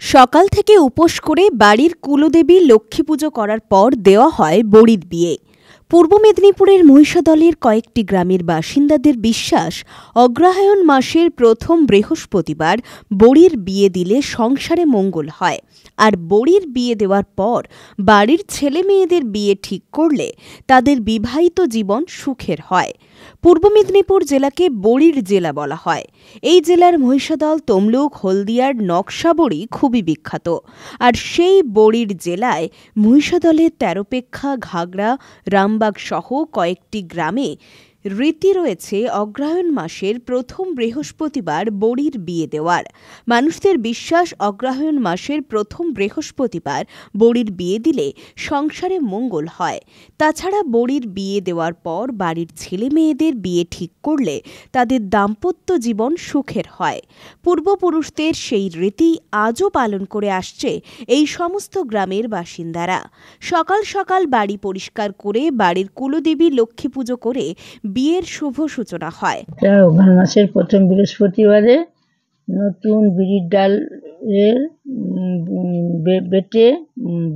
সকাল থেকে উপোস করে বাড়ির কুলদেবী লক্ষ্মী পুজো করার পর দেওয়া হয় বড়ির বিয়ে। পূর্ব মেদিনীপুরের মহিষাদলের কয়েকটি গ্রামের বাসিন্দাদের বিশ্বাস, অগ্রহায়ণ মাসের প্রথম বৃহস্পতিবার বড়ির বিয়ে দিলে সংসারে মঙ্গল হয়। আর বড়ির বিয়ে দেওয়ার পর বাড়ির ছেলে মেয়েদের বিয়ে ঠিক করলে তাদের বিবাহিত জীবন সুখের হয়। পূর্ব মেদিনীপুর জেলাকে বড়ির জেলা বলা হয়। এই জেলার মহিষাদল, তমলুক, হলদিয়ার নকশা বড়ি খুবই বিখ্যাত। আর সেই বড়ির জেলায় মহিষাদলের তেরোপেক্ষা, ঘাগড়া, রামবাগ সহ কয়েকটি গ্রামে রীতি রয়েছে অগ্রহায়ণ মাসের প্রথম বৃহস্পতিবার বড়ির বিয়ে দেওয়ার। মানুষদের বিশ্বাস, অগ্রহায়ণ মাসের প্রথম বৃহস্পতিবার বড়ির বিয়ে দিলে সংসারে মঙ্গল হয়। তাছাড়া বড়ির বিয়ে দেওয়ার পর বাড়ির ছেলে মেয়েদের বিয়ে ঠিক করলে তাদের দাম্পত্য জীবন সুখের হয়। পূর্বপুরুষদের সেই রীতি আজও পালন করে আসছে এই সমস্ত গ্রামের বাসিন্দারা। সকাল সকাল বাড়ি পরিষ্কার করে বাড়ির কুলদেবী লক্ষ্মী পুজো করে বিয়ের শুভ সূচনা হয়। অঘ্রাণ মাসের প্রথম বৃহস্পতিবারে নতুন বিড়ির ডালের বেটে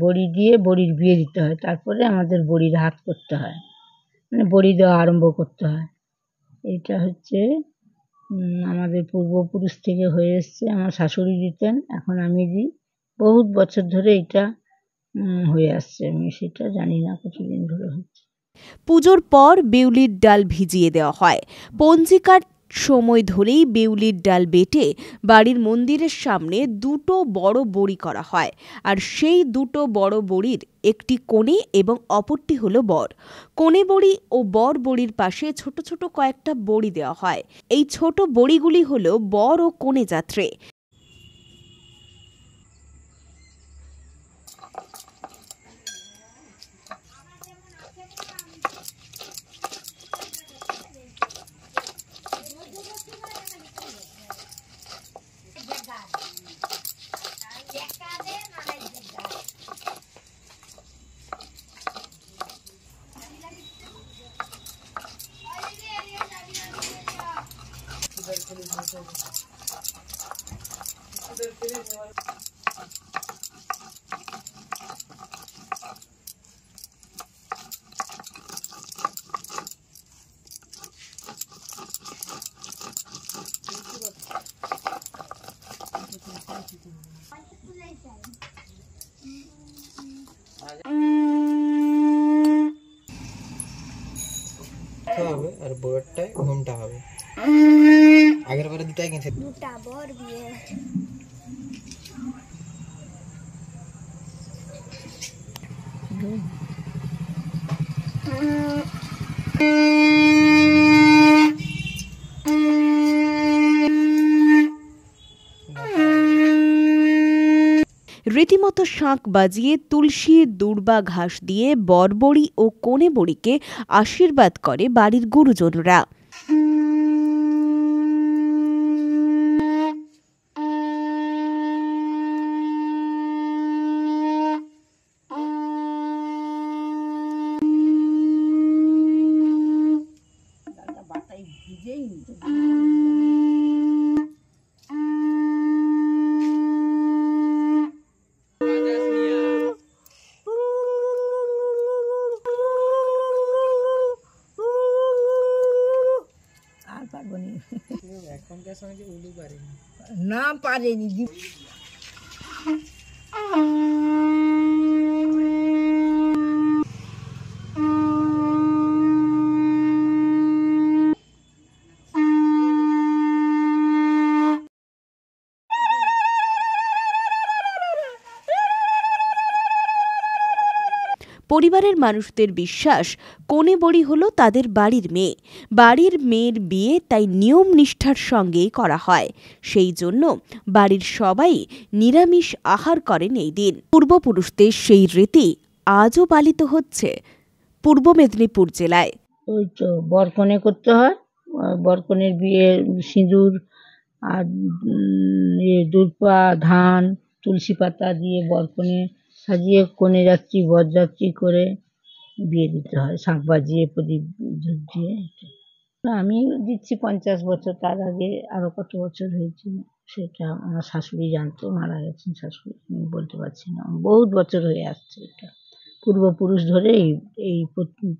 বড়ি দিয়ে বড়ির বিয়ে দিতে হয়। তারপরে আমাদের বড়ির হাত করতে হয়, মানে বড়ি দেওয়া আরম্ভ করতে হয়। এটা হচ্ছে আমাদের পূর্বপুরুষ থেকে হয়ে এসছে। আমার শাশুড়ি দিতেন, এখন আমি দিই। বহুত বছর ধরে এটা হয়ে আসছে, আমি সেটা জানি না কতদিন ধরে হচ্ছে। পুজোর পর বিউলির ডাল ভিজিয়ে দেওয়া হয়। পঞ্জিকার সময় ধরেই বিউলির ডাল বেটে বাড়ির মন্দিরের সামনে দুটো বড় বড়ি করা হয়। আর সেই দুটো বড় বড়ির একটি কোণে এবং অপরটি হলো বর। কোণে বড়ি ও বর বড়ির পাশে ছোট ছোট কয়েকটা বড়ি দেওয়া হয়। এই ছোট বড়িগুলি হলো বর ও কোণে যাত্রে। হবে আর বড়টায় ঘুমটা হবে। আগের বারে দুটাই গেছে, দুটা বর বিয়ে। রীতিমতো শাঁখ বাজিয়ে তুলসী দূর্বা ঘাস দিয়ে বরবড়ি ও কোণে বড়িকে আশীর্বাদ করে বাড়ির গুরুজনরা। এখনকার সময় যে উলু পারেনি, না পারেনি। পরিবারের মানুষদের বিশ্বাস, কোণে বড়ি হলো তাদের বাড়ির মেয়ে। বাড়ির মেয়ের বিয়ে তাই নিয়ম নিষ্ঠার সঙ্গেই করা হয়। সেই জন্য বাড়ির সবাই নিরামিষ আহার করেন এই দিন। পূর্বপুরুষদের সেই রীতি আজও পালিত হচ্ছে পূর্ব মেদিনীপুর জেলায়। ওই তো বরকনে করতে হয়, বরকনের বিয়ে সিঁদুর আর দূর্বা, ধান, তুলসী পাতা দিয়ে বরকনে সাজিয়ে কনে যাত্রী বরযাত্রী করে বিয়ে দিতে হয়, শাঁখ বাজিয়ে প্রদীপ দিয়ে। আমি দিচ্ছি 50 বছর, তার আগে আরো কত বছর হয়েছিল। সেটা আমার শাশুড়ি জানতো, মারা গেছেন শাশুড়ি, আমি বলতে পারছি না। বহুত বছর হয়ে আসছে, এটা পূর্বপুরুষ ধরে এই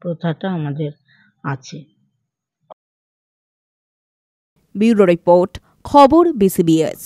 প্রথাটা আমাদের আছে। ব্যুরো রিপোর্ট, খবর BCBS।